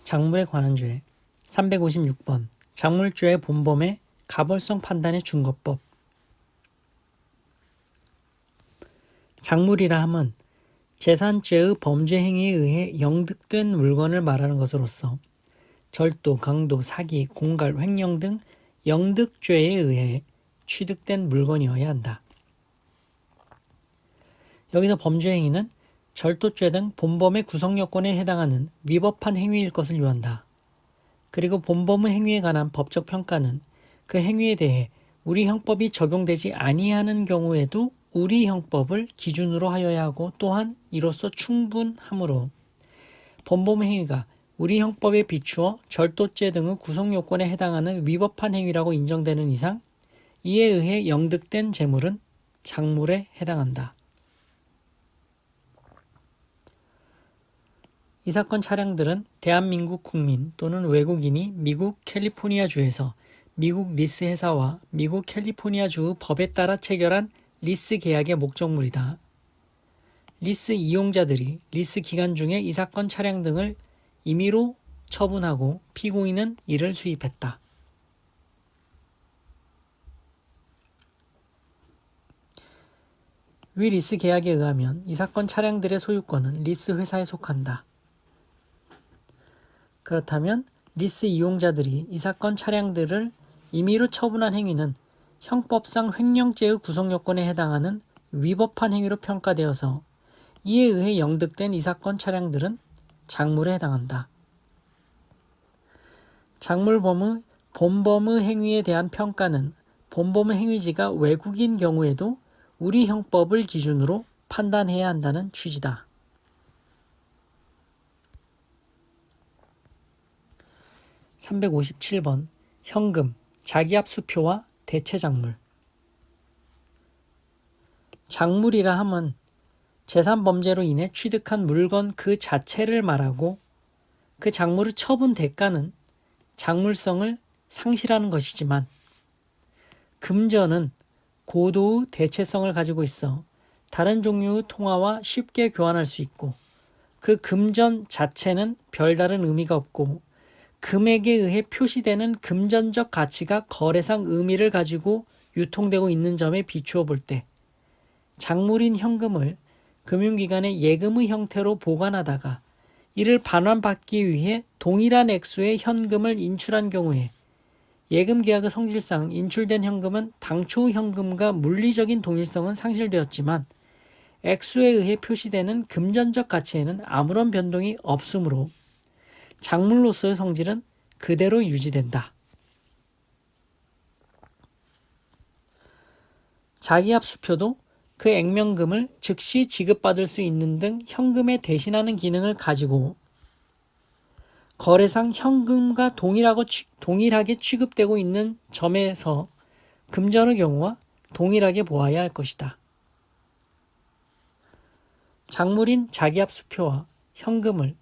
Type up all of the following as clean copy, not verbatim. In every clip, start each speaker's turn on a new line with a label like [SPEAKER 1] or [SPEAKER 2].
[SPEAKER 1] 작물에 관한 죄 356번 작물죄의 본범의 가벌성 판단의 준거법. 작물이라 함은 재산죄의 범죄 행위에 의해 영득된 물건을 말하는 것으로서 절도, 강도, 사기, 공갈, 횡령 등 영득죄에 의해 취득된 물건이어야 한다. 여기서 범죄 행위는 절도죄 등 본범의 구성요건에 해당하는 위법한 행위일 것을 요한다. 그리고 본범의 행위에 관한 법적 평가는 그 행위에 대해 우리 형법이 적용되지 아니하는 경우에도 우리 형법을 기준으로 하여야 하고 또한 이로써 충분하므로 본범의 행위가 우리 형법에 비추어 절도죄 등의 구성요건에 해당하는 위법한 행위라고 인정되는 이상 이에 의해 영득된 재물은 작물에 해당한다. 이 사건 차량들은 대한민국 국민 또는 외국인이 미국 캘리포니아주에서 미국 리스 회사와 미국 캘리포니아주 법에 따라 체결한 리스 계약의 목적물이다. 리스 이용자들이 리스 기간 중에 이 사건 차량 등을 임의로 처분하고 피고인은 이를 수입했다. 위 리스 계약에 의하면 이 사건 차량들의 소유권은 리스 회사에 속한다. 그렇다면 리스 이용자들이 이 사건 차량들을 임의로 처분한 행위는 형법상 횡령죄의 구성요건에 해당하는 위법한 행위로 평가되어서 이에 의해 영득된 이 사건 차량들은 작물에 해당한다. 작물범의 본범의 행위에 대한 평가는 본범의 행위지가 외국인 경우에도 우리 형법을 기준으로 판단해야 한다는 취지다. 357번 현금, 자기압수표와 대체작물. 작물이라 함은 재산범죄로 인해 취득한 물건 그 자체를 말하고 그 작물의 처분 대가는 작물성을 상실하는 것이지만 금전은 고도의 대체성을 가지고 있어 다른 종류의 통화와 쉽게 교환할 수 있고 그 금전 자체는 별다른 의미가 없고 금액에 의해 표시되는 금전적 가치가 거래상 의미를 가지고 유통되고 있는 점에 비추어 볼 때 작물인 현금을 금융기관에 예금의 형태로 보관하다가 이를 반환받기 위해 동일한 액수의 현금을 인출한 경우에 예금계약의 성질상 인출된 현금은 당초 현금과 물리적인 동일성은 상실되었지만 액수에 의해 표시되는 금전적 가치에는 아무런 변동이 없으므로 작물로서의 성질은 그대로 유지된다. 자기압수표도 그 액면금을 즉시 지급받을 수 있는 등 현금에 대신하는 기능을 가지고 거래상 현금과 동일하게 취급되고 있는 점에서 금전의 경우와 동일하게 보아야 할 것이다. 작물인 자기압수표와 현금을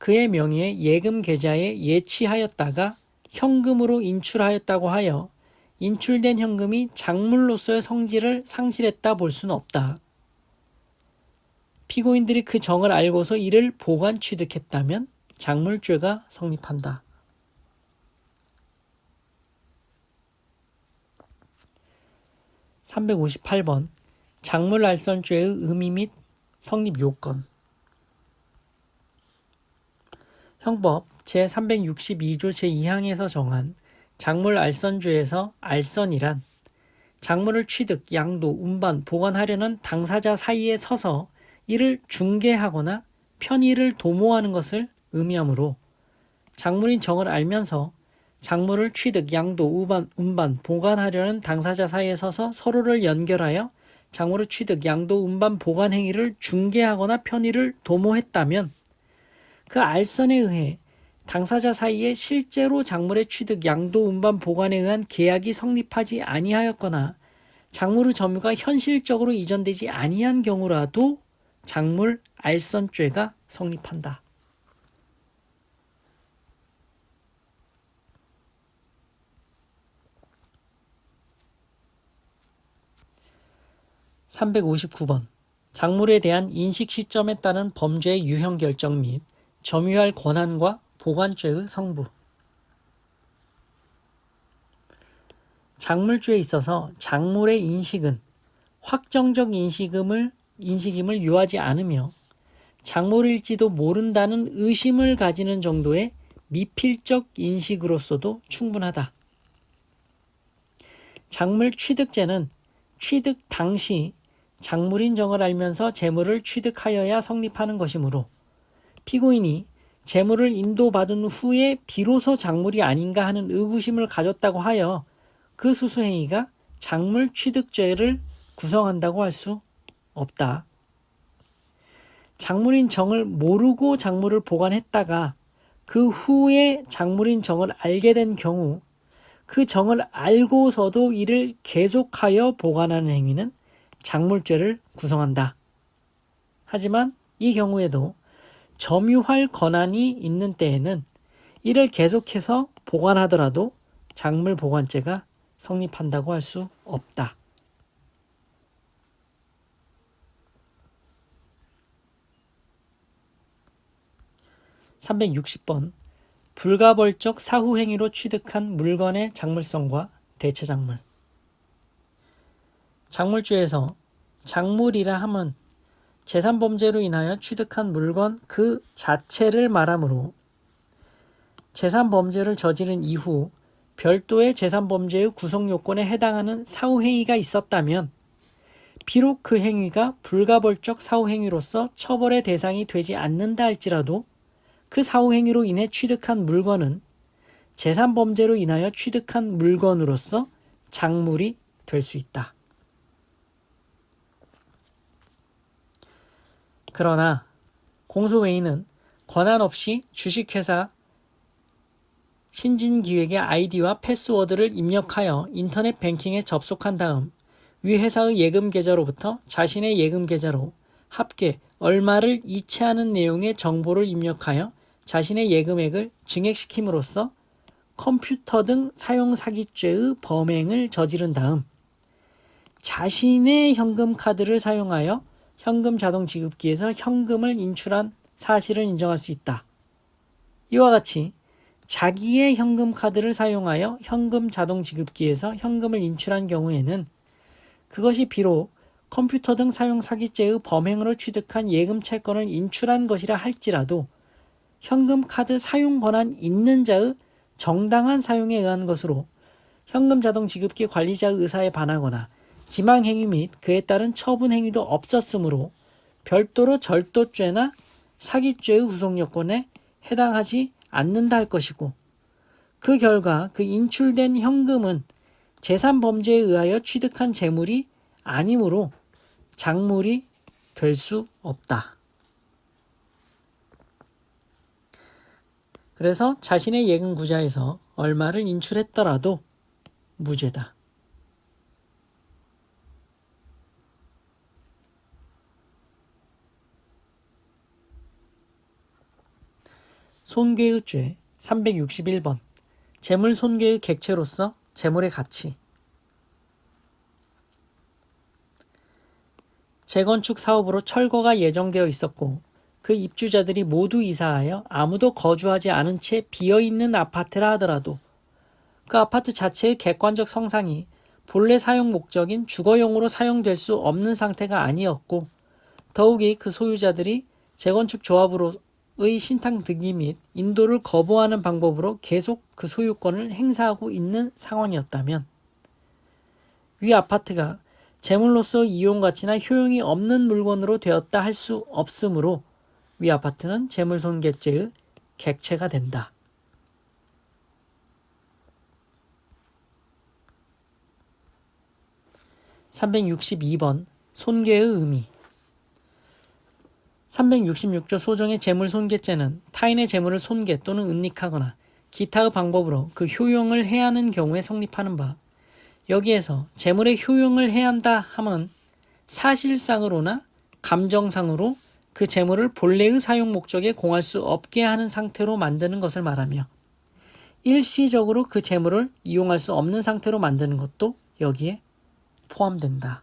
[SPEAKER 1] 그의 명의의 예금 계좌에 예치하였다가 현금으로 인출하였다고 하여 인출된 현금이 작물로서의 성질을 상실했다 볼 수는 없다. 피고인들이 그 정을 알고서 이를 보관 취득했다면 작물죄가 성립한다. (358번) 작물알선죄의 의미 및 성립 요건. 형법 제362조 제2항에서 정한 작물알선죄에서 알선이란 작물을 취득, 양도, 운반, 보관하려는 당사자 사이에 서서 이를 중개하거나 편의를 도모하는 것을 의미하므로 작물인 정을 알면서 작물을 취득, 양도, 운반, 보관하려는 당사자 사이에 서서 서로를 연결하여 작물의 취득, 양도, 운반, 보관 행위를 중개하거나 편의를 도모했다면 그 알선에 의해 당사자 사이에 실제로 작물의 취득, 양도, 운반, 보관에 의한 계약이 성립하지 아니하였거나 작물의 점유가 현실적으로 이전되지 아니한 경우라도 작물 알선죄가 성립한다. 359번 작물에 대한 인식 시점에 따른 범죄의 유형 결정 및 점유할 권한과 보관죄의 성부. 작물죄에 있어서 작물의 인식은 확정적 인식임을 요하지 않으며 작물일지도 모른다는 의심을 가지는 정도의 미필적 인식으로서도 충분하다. 작물 취득죄는 취득 당시 작물인 정을 알면서 재물을 취득하여야 성립하는 것이므로 피고인이 재물을 인도받은 후에 비로소 작물이 아닌가 하는 의구심을 가졌다고 하여 그 수수행위가 작물 취득죄를 구성한다고 할 수 없다. 작물인 정을 모르고 작물을 보관했다가 그 후에 작물인 정을 알게 된 경우 그 정을 알고서도 이를 계속하여 보관하는 행위는 작물죄를 구성한다. 하지만 이 경우에도 점유할 권한이 있는 때에는 이를 계속해서 보관하더라도 작물 보관죄가 성립한다고 할 수 없다. 360번 불가벌적 사후행위로 취득한 물건의 작물성과 대체작물. 작물죄에서 작물이라 함은 재산범죄로 인하여 취득한 물건 그 자체를 말하므로 재산범죄를 저지른 이후 별도의 재산범죄의 구성요건에 해당하는 사후행위가 있었다면 비록 그 행위가 불가벌적 사후행위로서 처벌의 대상이 되지 않는다 할지라도 그 사후행위로 인해 취득한 물건은 재산범죄로 인하여 취득한 물건으로서 작물이 될 수 있다. 그러나 공소외인은 권한 없이 주식회사 신진기획의 아이디와 패스워드를 입력하여 인터넷 뱅킹에 접속한 다음 위 회사의 예금 계좌로부터 자신의 예금 계좌로 합계 얼마를 이체하는 내용의 정보를 입력하여 자신의 예금액을 증액시킴으로써 컴퓨터 등 사용 사기죄의 범행을 저지른 다음 자신의 현금카드를 사용하여 현금 자동 지급기에서 현금을 인출한 사실을 인정할 수 있다. 이와 같이 자기의 현금카드를 사용하여 현금 자동 지급기에서 현금을 인출한 경우에는 그것이 비록 컴퓨터 등 사용 사기죄의 범행으로 취득한 예금 채권을 인출한 것이라 할지라도 현금 카드 사용 권한 있는 자의 정당한 사용에 의한 것으로 현금 자동 지급기 관리자의 의사에 반하거나 기망 행위 및 그에 따른 처분 행위도 없었으므로 별도로 절도죄나 사기죄의 구성 요건에 해당하지 않는다 할 것이고 그 결과 그 인출된 현금은 재산 범죄에 의하여 취득한 재물이 아니므로 작물이 될 수 없다. 그래서 자신의 예금 구좌에서 얼마를 인출했더라도 무죄다. 손괴의 죄 361번 재물 손괴의 객체로서 재물의 가치. 재건축 사업으로 철거가 예정되어 있었고 그 입주자들이 모두 이사하여 아무도 거주하지 않은 채 비어있는 아파트라 하더라도 그 아파트 자체의 객관적 성상이 본래 사용 목적인 주거용으로 사용될 수 없는 상태가 아니었고 더욱이 그 소유자들이 재건축 조합으로의 신탁 등기 및 인도를 거부하는 방법으로 계속 그 소유권을 행사하고 있는 상황이었다면 위 아파트가 재물로서 이용 가치나 효용이 없는 물건으로 되었다 할 수 없으므로 위 아파트는 재물손괴죄의 객체가 된다. (362번) 손괴의 의미. 366조 소정의 재물손괴죄는 타인의 재물을 손괴 또는 은닉하거나 기타의 방법으로 그 효용을 해하는 경우에 성립하는 바, 여기에서 재물의 효용을 해한다 함은 사실상으로나 감정상으로 그 재물을 본래의 사용 목적에 공할 수 없게 하는 상태로 만드는 것을 말하며 일시적으로 그 재물을 이용할 수 없는 상태로 만드는 것도 여기에 포함된다.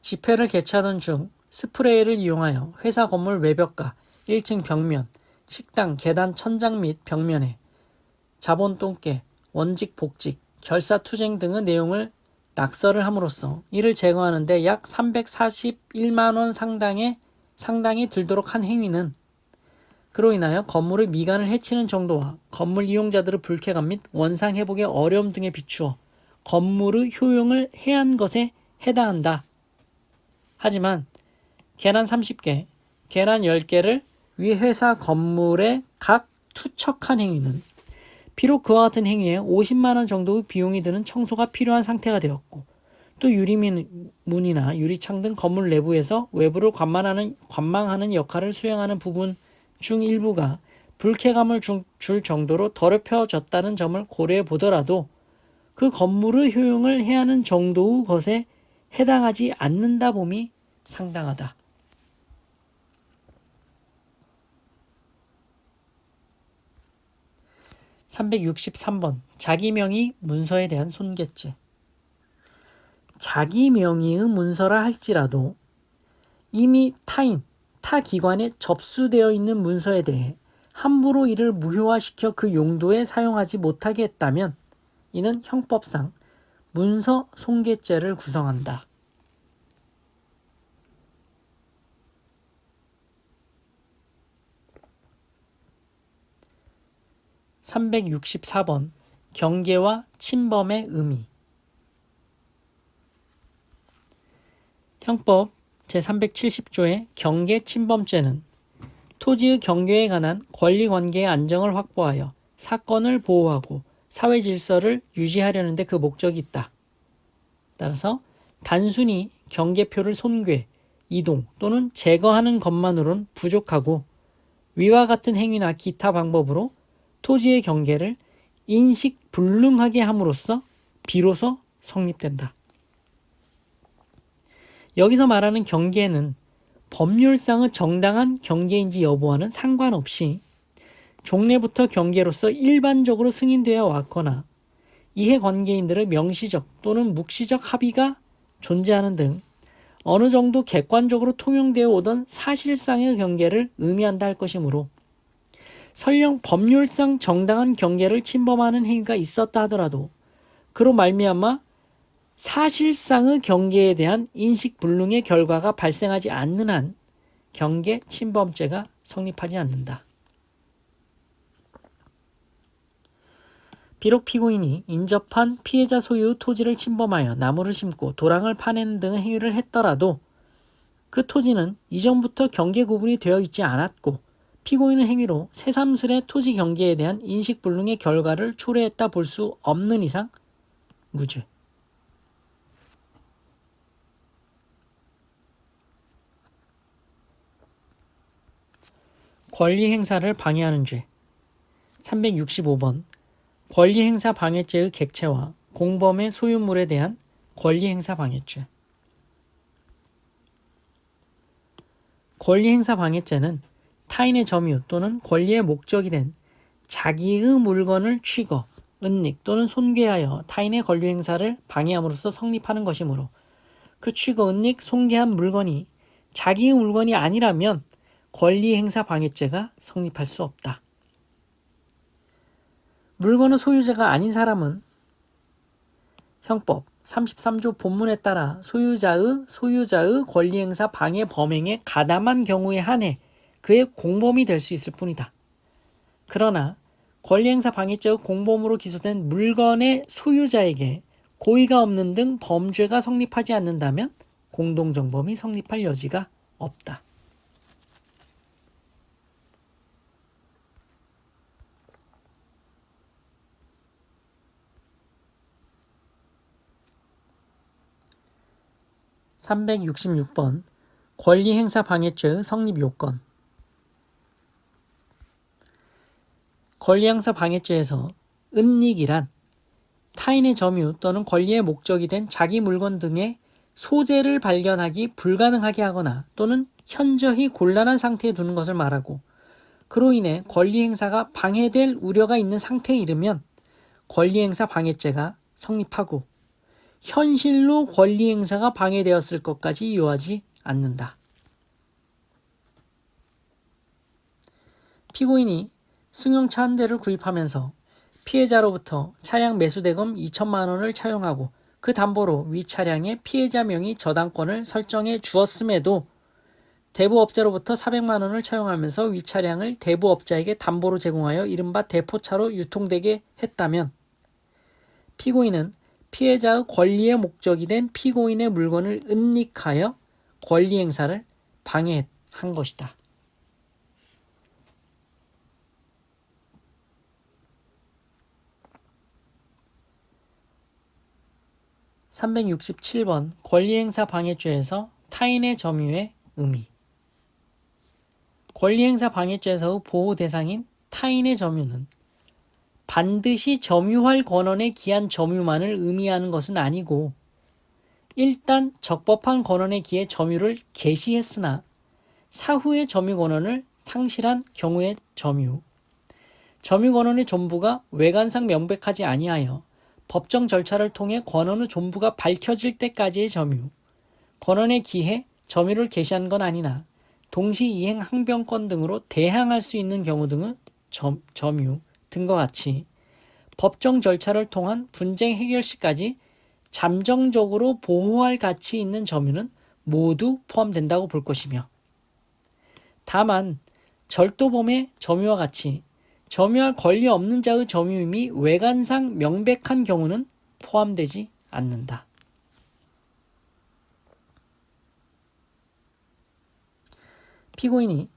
[SPEAKER 1] 집회를 개최하던 중 스프레이를 이용하여 회사 건물 외벽과 1층 벽면, 식당, 계단, 천장 및 벽면에 자본 똥개, 원직, 복직, 결사, 투쟁 등의 내용을 낙서를 함으로써 이를 제거하는 데 약 341만 원 상당이 들도록 한 행위는 그로 인하여 건물의 미관을 해치는 정도와 건물 이용자들의 불쾌감 및 원상 회복의 어려움 등에 비추어 건물의 효용을 해한 것에 해당한다. 하지만 계란 30개, 계란 10개를 위 회사 건물에 각 투척한 행위는 비록 그와 같은 행위에 50만 원 정도의 비용이 드는 청소가 필요한 상태가 되었고 또 유리문이나 유리창 등 건물 내부에서 외부를 관망하는 역할을 수행하는 부분 중 일부가 불쾌감을 줄 정도로 더럽혀졌다는 점을 고려해 보더라도 그 건물의 효용을 해하는 정도의 것에 해당하지 않는다 봄이 상당하다. (363번) 자기 명의 문서에 대한 손괴죄. 자기 명의의 문서라 할지라도 이미 타 기관에 접수되어 있는 문서에 대해 함부로 이를 무효화시켜 그 용도에 사용하지 못하게 했다면 이는 형법상 문서 손괴죄를 구성한다. 364번 경계와 침범의 의미. 형법 제370조의 경계침범죄는 토지의 경계에 관한 권리관계의 안정을 확보하여 사건을 보호하고 사회 질서를 유지하려는 데 그 목적이 있다. 따라서 단순히 경계표를 손괴, 이동 또는 제거하는 것만으로는 부족하고 위와 같은 행위나 기타 방법으로 토지의 경계를 인식불능하게 함으로써 비로소 성립된다. 여기서 말하는 경계는 법률상의 정당한 경계인지 여부와는 상관없이 종래부터 경계로서 일반적으로 승인되어 왔거나 이해관계인들의 명시적 또는 묵시적 합의가 존재하는 등 어느 정도 객관적으로 통용되어 오던 사실상의 경계를 의미한다 할 것이므로 설령 법률상 정당한 경계를 침범하는 행위가 있었다 하더라도 그로 말미암아 사실상의 경계에 대한 인식불능의 결과가 발생하지 않는 한 경계 침범죄가 성립하지 않는다. 비록 피고인이 인접한 피해자 소유의 토지를 침범하여 나무를 심고 도랑을 파내는 등의 행위를 했더라도 그 토지는 이전부터 경계 구분이 되어 있지 않았고 피고인의 행위로 새삼스레 토지 경계에 대한 인식불능의 결과를 초래했다 볼 수 없는 이상 무죄. 권리행사를 방해하는 죄. 365번 권리행사 방해죄의 객체와 공범의 소유물에 대한 권리행사 방해죄. 권리행사 방해죄는 타인의 점유 또는 권리의 목적이 된 자기의 물건을 취거, 은닉 또는 손괴하여 타인의 권리행사를 방해함으로써 성립하는 것이므로 그 취거, 은닉, 손괴한 물건이 자기의 물건이 아니라면 권리행사 방해죄가 성립할 수 없다. 물건의 소유자가 아닌 사람은 형법 33조 본문에 따라 소유자의 권리행사 방해 범행에 가담한 경우에 한해 그의 공범이 될 수 있을 뿐이다. 그러나 권리행사 방해죄의 공범으로 기소된 물건의 소유자에게 고의가 없는 등 범죄가 성립하지 않는다면 공동정범이 성립할 여지가 없다. (366번) 권리행사 방해죄의 성립 요건. 권리행사 방해죄에서 은닉이란 타인의 점유 또는 권리의 목적이 된 자기 물건 등의 소재를 발견하기 불가능하게 하거나 또는 현저히 곤란한 상태에 두는 것을 말하고 그로 인해 권리행사가 방해될 우려가 있는 상태에 이르면 권리행사 방해죄가 성립하고 현실로 권리행사가 방해되었을 것까지 요하지 않는다. 피고인이 승용차 한 대를 구입하면서 피해자로부터 차량 매수대금 2천만 원을 차용하고 그 담보로 위 차량의 피해자 명의 저당권을 설정해 주었음에도 대부업자로부터 400만 원을 차용하면서 위 차량을 대부업자에게 담보로 제공하여 이른바 대포차로 유통되게 했다면 피고인은 피해자의 권리의 목적이 된 피고인의 물건을 은닉하여 권리 행사를 방해한 것이다. (367번) 권리행사 방해죄에서 타인의 점유의 의미. 권리행사 방해죄에서의 보호 대상인 타인의 점유는 반드시 점유할 권한에 기한 점유만을 의미하는 것은 아니고 일단 적법한 권한에 기해 점유를 개시했으나 사후에 점유 권한을 상실한 경우의 점유 권한의 존부가 외관상 명백하지 아니하여 법정 절차를 통해 권한의 존부가 밝혀질 때까지의 점유, 권한에 기해 점유를 개시한 건 아니나 동시 이행 항변권 등으로 대항할 수 있는 경우 등의 점유 등과 같이 법정 절차를 통한 분쟁 해결 시까지 잠정적으로 보호할 가치 있는 점유는 모두 포함된다고 볼 것이며 다만 절도범의 점유와 같이 점유할 권리 없는 자의 점유임이 외관상 명백한 경우는 포함되지 않는다. 피고인이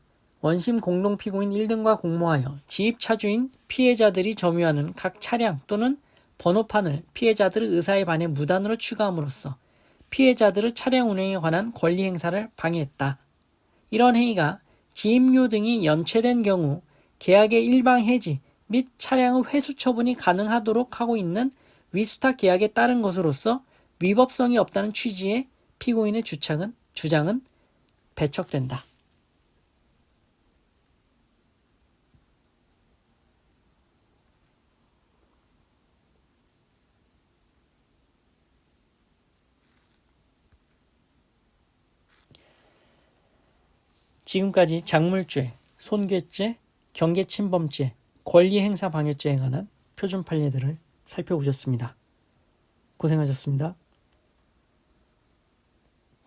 [SPEAKER 1] 원심 공동피고인 1등과 공모하여 지입차주인 피해자들이 점유하는 각 차량 또는 번호판을 피해자들의 의사에 반해 무단으로 취가함으로써 피해자들의 차량 운행에 관한 권리 행사를 방해했다. 이런 행위가 지입료 등이 연체된 경우 계약의 일방 해지 및 차량의 회수 처분이 가능하도록 하고 있는 위스타 계약에 따른 것으로서 위법성이 없다는 취지의 피고인의 주장은 배척된다. 지금까지 작물죄, 손괴죄, 경계침범죄, 권리행사 방해죄에 관한 표준 판례들을 살펴보셨습니다. 고생하셨습니다.